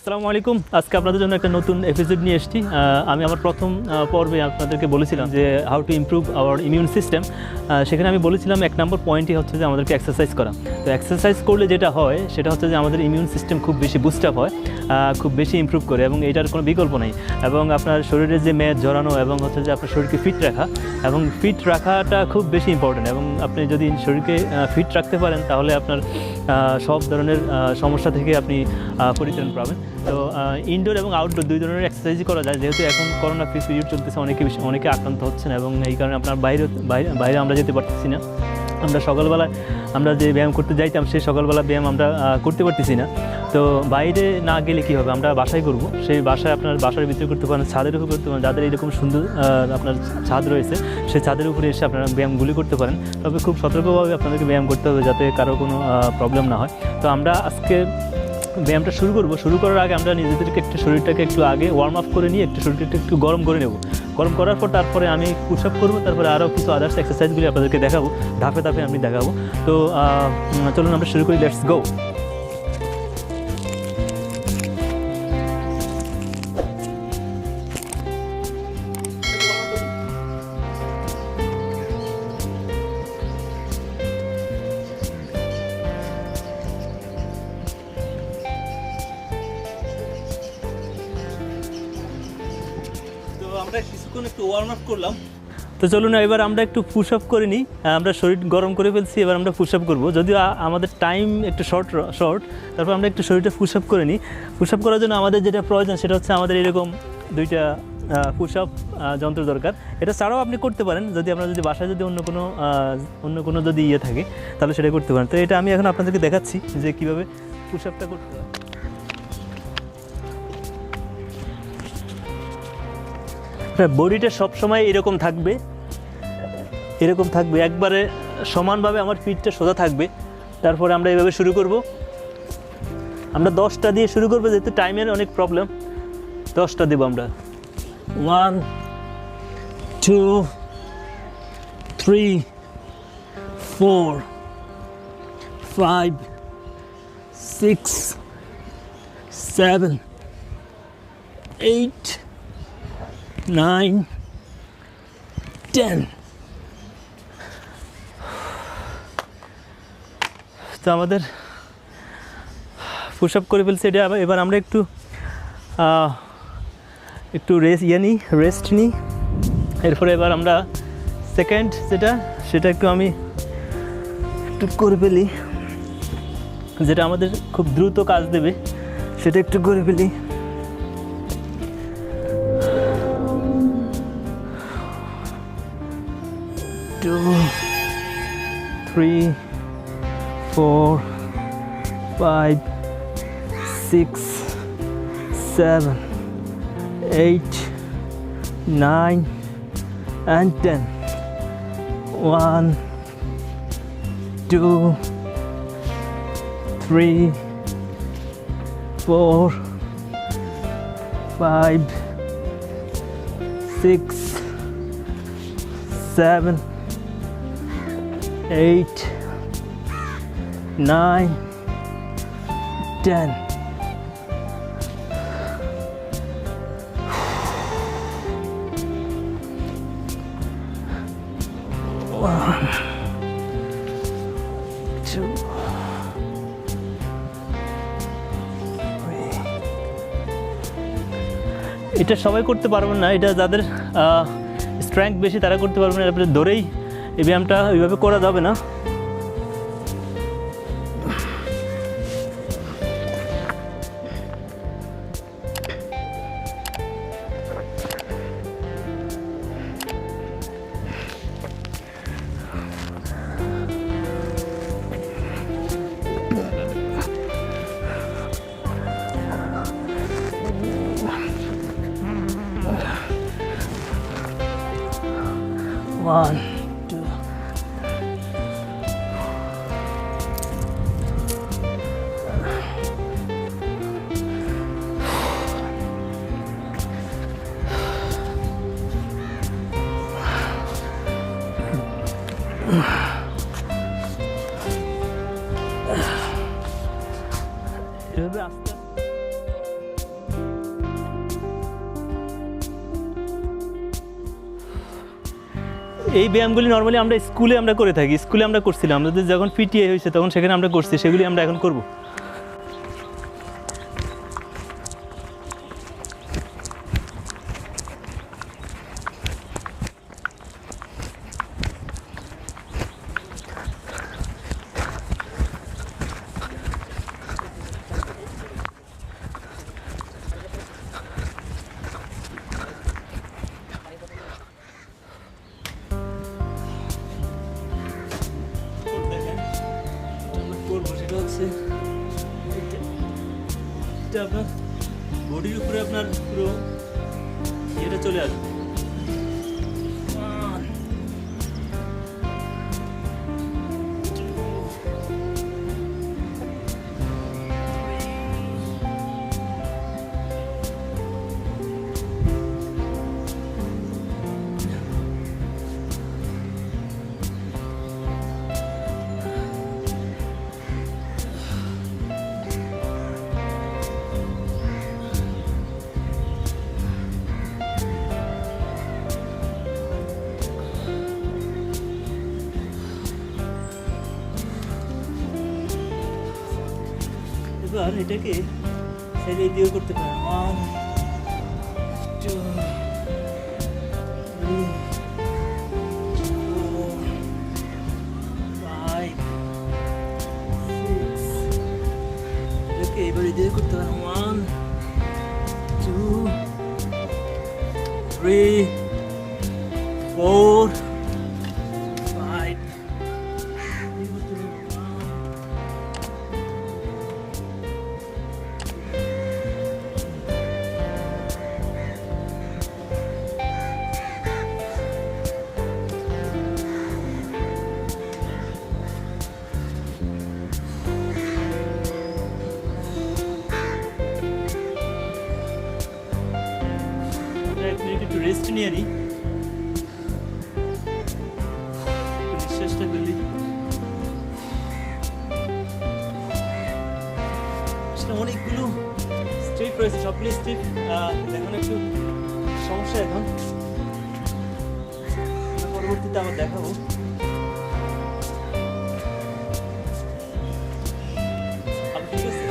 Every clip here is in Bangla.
আসসালামু আলাইকুম। আজকে আপনাদের জন্য একটা নতুন এপিসোড নিয়ে এসেছি। আমি আমার প্রথম পর্বে আপনাদেরকে বলেছিলাম যে how to improve hour immune system. সেখানে আমি বলেছিলাম 1 নম্বর পয়েন্টই হচ্ছে যে আমাদেরকে এক্সারসাইজ করা। তো এক্সারসাইজ করলে যেটা হয় সেটা হচ্ছে যে আমাদের ইমিউন সিস্টেম খুব বেশি বুস্ট আপ হয়, খুব বেশি ইমপ্রুভ করে এবং এটার কোনো বিকল্প নেই। এবং আপনার শরীরের যে মেদ ঝরানো এবং হচ্ছে যে আপনার শরীরকে ফিট রাখা এবং ফিট রাখাটা খুব বেশি ইম্পর্টেন্ট। এবং আপনি যদি শরীরকে ফিট রাখতে পারেন তাহলে আপনার সব ধরনের সমস্যা থেকে আপনি পরিত্রাণ পাবেন। তো ইনডোর এবং আউটডোর দুই ধরনের এক্সারসাইজই করা যায়, যেহেতু এখন করোনা ফ্রি পিরিয়ড চলতেছে, অনেকে আক্রান্ত হচ্ছেন এবং এই কারণে আপনার বাইরে আমরা যেতে পারতেছি না। আমরা সকালবেলায় আমরা যে ব্যায়াম করতে যাইতাম সেই সকালবেলা ব্যায়াম আমরা করতে পারতেছি না। তো বাইরে না গেলে কী হবে, আমরা বাসায় করব। সেই বাসায় আপনার বাসার ভিতরে করতে পারেন, ছাদের উপর করতে পারেন। যাদের এরকম সুন্দর আপনার ছাদ রয়েছে সেই ছাদের উপরে এসে আপনারা ব্যায়ামগুলি করতে পারেন। তবে খুব সতর্কভাবে আপনাদেরকে ব্যায়াম করতে হবে যাতে কারো কোনো প্রবলেম না হয়। তো আমরা আজকে ব্যায়ামটা শুরু করার আগে আমরা নিজেদেরকে শরীরটাকে একটু আগে ওয়ার্ম আপ করে নিয়ে শরীরটাকে একটু গরম করে নেব। গরম করার পর তারপরে আমি পুশ আপ করবো, তারপরে আরও কিছু আদার্স এক্সারসাইজগুলি আপনাদেরকে দেখাবো, ধাপে ধাপে আমি দেখাবো। তো চলুন আমরা শুরু করি, লেটস গো। আমরা কিছুক্ষণ একটু ওয়ার্ম আপ করলাম। তো চলুন এবার আমরা একটু পুশ আপ করে নিই। আমরা শরীর গরম করে ফেলছি, এবার আমরা পুশ আপ করবো। যদিও আমাদের টাইম একটু শর্ট, তারপর আমরা একটু শরীরটা পুশ আপ করে নিই। পুশ আপ করার জন্য আমাদের যেটা প্রয়োজন সেটা হচ্ছে আমাদের এরকম দুইটা পুশ আপ যন্ত্র দরকার। এটা ছাড়াও আপনি করতে পারেন, যদি বাসায় যদি অন্য কোনো যদি ইয়ে থাকে তাহলে সেটা করতে পারেন। তো এটা আমি এখন আপনাদেরকে দেখাচ্ছি যে কীভাবে পুশ আপটা করতে হয়। বডিটা সবসময় এরকম থাকবে একবারে সমানভাবে আমার পিঠটা সোজা থাকবে। তারপরে আমরা এভাবে শুরু করব। আমরা 10টা দিয়ে শুরু করবো, যেহেতু টাইমের অনেক প্রবলেম। 10টা দেবো আমরা। 1 2 3 4 5 6 7 8 9 10। তো আমাদের পুশ আপ করে ফেলছি এটা। এবার আমরা একটু রেস্ট নিই। এরপরে এবার আমরা সেকেন্ড সেটা আমি একটু করে ফেলি, যেটা আমাদের খুব দ্রুত কাজ দেবে, সেটা একটু করে ফেলি। 2 3 4 5 6 7 8 9 and 10. 1 2 3 4 5 6 7 8 9 10. One, 2, 3. এটা সবাই করতে পারবেন না, এটা যাদের স্ট্রেংথ বেশি তারা করতে পারবেন না। আপনি ধরেই এই ব্যায়ামটা ওইভাবে করা যাবে না। One, 2. এভাবে আস্তে এই ব্যায়ামগুলি নর্মালি আমরা স্কুলে আমরা করে থাকি, স্কুলে আমরা করছিলাম, আমাদের যখন পিটিএ হয়েছে তখন সেখানে আমরা করছি, সেগুলি আমরা এখন করব। আপনার বডির উপরে আপনার পুরো ইয়েটা চলে আসবে। এবার এটাকে সাইডে দিয়ে করতে পারেন। 1 2 3 4 5 6 এটাকে এবারে দিয়ে করতে পারেন। 1 2 3 4 5 একটু রেস্ট নিয়ে নিই, নিঃশ্বাসটা ফেলি। অনেকগুলো স্টেপ রয়েছে, সবগুলো স্টেপ এখন একটু সমস্যা, এখন পরবর্তীতে আবার দেখাবো। ঠিক আছে,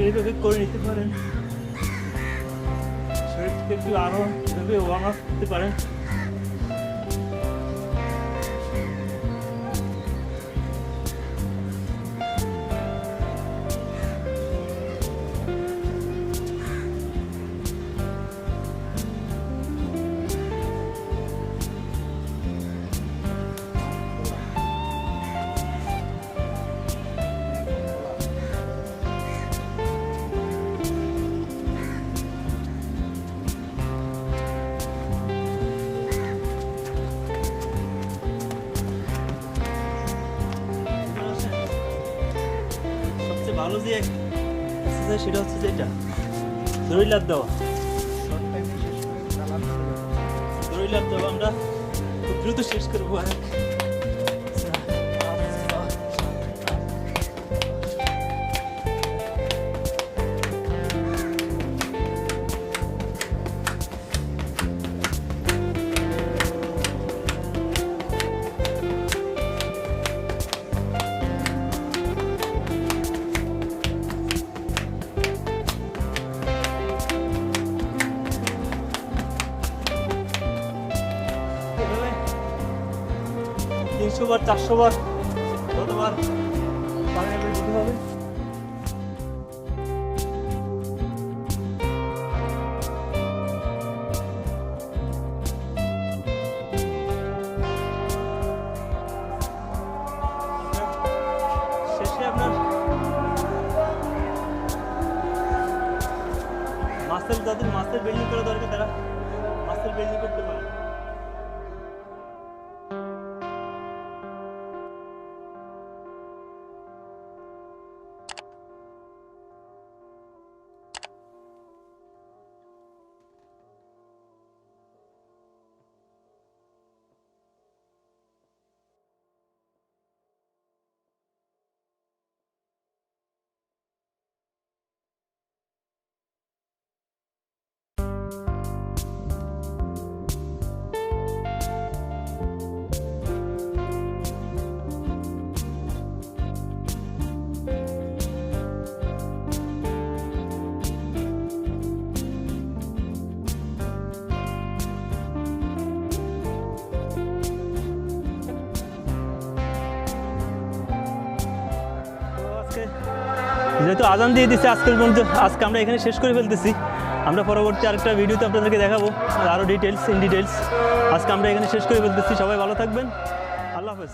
এইভাবে করে নিতে পারেন, শরীরকে একটু আরো এভাবে ওয়ার্ম আপ করতে পারেন। ভালো যে এক্সারসাইজ সেটা হচ্ছে যে এটা দড়ি লাফ দেওয়া। দড়ি লাফ দেওয়া আমরা খুব দ্রুত শেষ করবো। 200 বার 400 বার যতবার পারেন দিতে হবে। শেষে আপনার যাদের মাসেল বিল্ডিং করা দরকার তারা মাসেল বিল্ডিং করতে পারে। যেহেতু আজান দিয়ে দিচ্ছে আজকের পর্যন্ত, আজকে আমরা এখানে শেষ করে ফেলতেছি। আমরা পরবর্তী আরেকটা ভিডিওতে আপনাদেরকে দেখাবো আরও ডিটেলস। আজকে আমরা এখানে শেষ করে ফেলতেছি। সবাই ভালো থাকবেন, আল্লাহ হাফেজ।